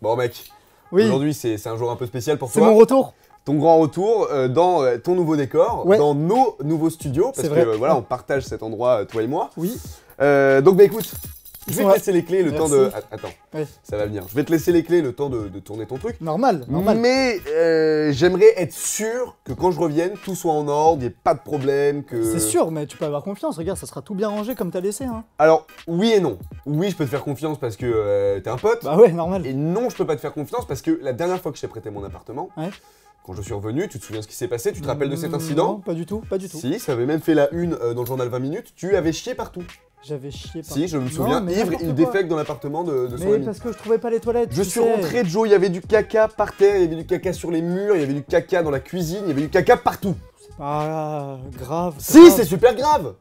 Bon mec, Oui, aujourd'hui c'est un jour un peu spécial pour c'est toi. mon retour. Ton grand retour dans ton nouveau décor, Ouais. dans nos nouveaux studios, parce C'est que vrai. voilà, on partage cet endroit, toi et moi. Oui. Donc bah écoute, je vais sont te là. laisser les clés le temps de... Attends, Oui. ça va venir. Je vais te laisser les clés le temps de tourner ton truc. Normal. Mais j'aimerais être sûr que quand je revienne, tout soit en ordre, il n'y ait pas de problème, que... C'est sûr, mais tu peux avoir confiance. Regarde, ça sera tout bien rangé comme t'as laissé. Hein. Alors, oui et non. Oui, je peux te faire confiance parce que t'es un pote. Bah ouais, normal. Et non, je peux pas te faire confiance parce que la dernière fois que je t'ai prêté mon appartement, Ouais. quand je suis revenu, tu te souviens ce qui s'est passé? Tu te rappelles de cet incident? Non, pas du tout, pas du tout. Si, ça avait même fait la une dans le journal 20 minutes. Tu avais chié partout. J'avais chié par... Si, je me souviens, mais ivre, n'importe il quoi. défecte dans l'appartement de son Mais ami. parce que je trouvais pas les toilettes. Je tu suis sais. rentré, Joe, il y avait du caca par terre, il y avait du caca sur les murs, il y avait du caca dans la cuisine, il y avait du caca partout. C'est pas grave. Si, grave. c'est super grave.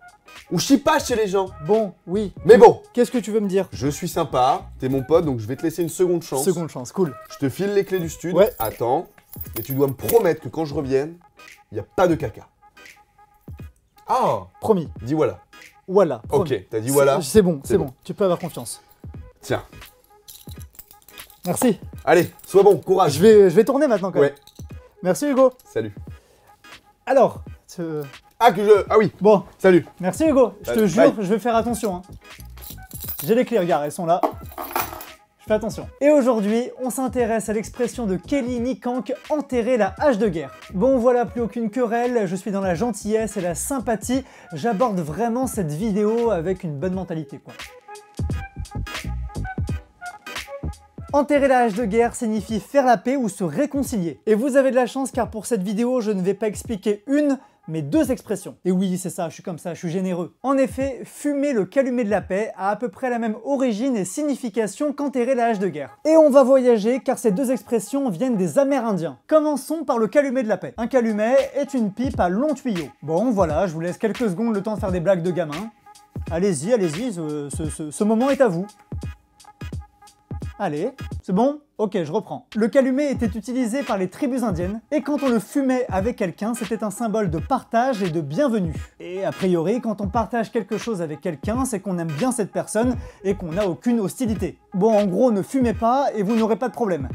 On chie pas chez les gens. Bon, oui. Mais bon, Qu'est-ce que tu veux me dire? je suis sympa, t'es mon pote, donc je vais te laisser une seconde chance. Seconde chance, cool. Je te file les clés du studio. Ouais. Attends. Et tu dois me promettre que quand je revienne, il n'y a pas de caca. Ah, Promis. dis voilà. Voilà. Ok, promis. t'as dit voilà. C'est bon, C'est c'est bon. bon. Tu peux avoir confiance. Tiens. Merci. Allez, sois bon, courage. Je vais tourner maintenant quand même. Ouais, Merci Hugo. salut. Alors, Ah oui, bon, salut. merci Hugo. Je te Bye. jure, je vais faire attention. Hein. J'ai les clés, regarde, elles sont là. Je fais attention. Et aujourd'hui, on s'intéresse à l'expression de Kelly Nikank, enterrer la hache de guerre. Bon voilà, plus aucune querelle, je suis dans la gentillesse et la sympathie. J'aborde vraiment cette vidéo avec une bonne mentalité, quoi. Enterrer la hache de guerre signifie faire la paix ou se réconcilier. Et vous avez de la chance car pour cette vidéo, je ne vais pas expliquer une, mais deux expressions. Et oui, c'est ça, je suis comme ça, je suis généreux. En effet, fumer le calumet de la paix a à peu près la même origine et signification qu'enterrer la hache de guerre. Et on va voyager car ces deux expressions viennent des Amérindiens. Commençons par le calumet de la paix. Un calumet est une pipe à long tuyau. Bon, voilà, je vous laisse quelques secondes le temps de faire des blagues de gamin. Allez-y, allez-y, ce moment est à vous. Allez, c'est bon? Ok, je reprends. Le calumet était utilisé par les tribus indiennes, et quand on le fumait avec quelqu'un, c'était un symbole de partage et de bienvenue. Et a priori, quand on partage quelque chose avec quelqu'un, c'est qu'on aime bien cette personne et qu'on n'a aucune hostilité. Bon, en gros, ne fumez pas et vous n'aurez pas de problème.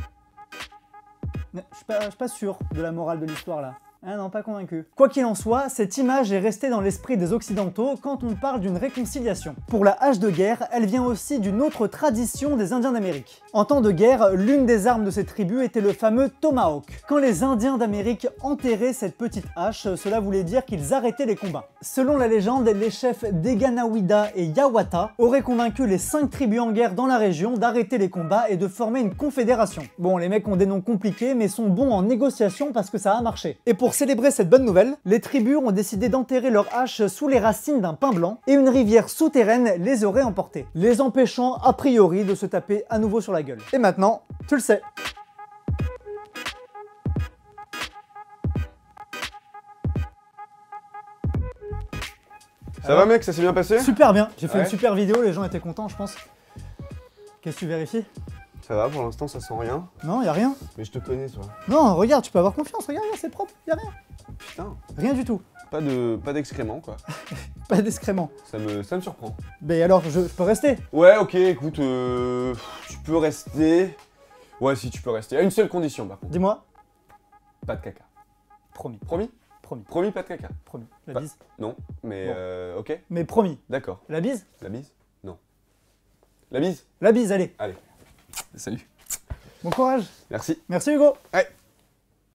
Je suis pas sûr de la morale de l'histoire là. Ah non, pas convaincu. Quoi qu'il en soit, cette image est restée dans l'esprit des Occidentaux quand on parle d'une réconciliation. Pour la hache de guerre, elle vient aussi d'une autre tradition des Indiens d'Amérique. En temps de guerre, l'une des armes de ces tribus était le fameux tomahawk. Quand les Indiens d'Amérique enterraient cette petite hache, cela voulait dire qu'ils arrêtaient les combats. Selon la légende, les chefs Deganawida et Yawata auraient convaincu les 5 tribus en guerre dans la région d'arrêter les combats et de former une confédération. Bon, les mecs ont des noms compliqués, mais sont bons en négociation parce que ça a marché. Et pour célébrer cette bonne nouvelle, les tribus ont décidé d'enterrer leur hache sous les racines d'un pin blanc et une rivière souterraine les aurait emportés, les empêchant a priori de se taper à nouveau sur la gueule. Et maintenant, tu le sais. Ça va mec, ça s'est bien passé? Super bien, j'ai fait Ouais. une super vidéo, les gens étaient contents je pense. Qu'est-ce que tu vérifies? Ça va, pour l'instant ça sent rien. Non, y a rien. Mais je te connais toi. Non, regarde, tu peux avoir confiance, regarde, c'est propre, y a rien. Putain, Rien du tout. pas d'excréments quoi. Pas d'excréments. Ça me surprend. Mais alors, je peux rester? Ouais, ok, écoute, tu peux rester. Ouais, si tu peux rester. À une seule condition par contre. Dis-moi. Pas de caca. Promis, Promis? promis, Promis, pas de caca. promis. La Pas- bise. Non, mais Bon. ok, Mais promis. d'accord. La bise? La bise? Non. La bise? La bise, allez. Allez. Salut. Bon courage. Merci. Merci Hugo. Ouais.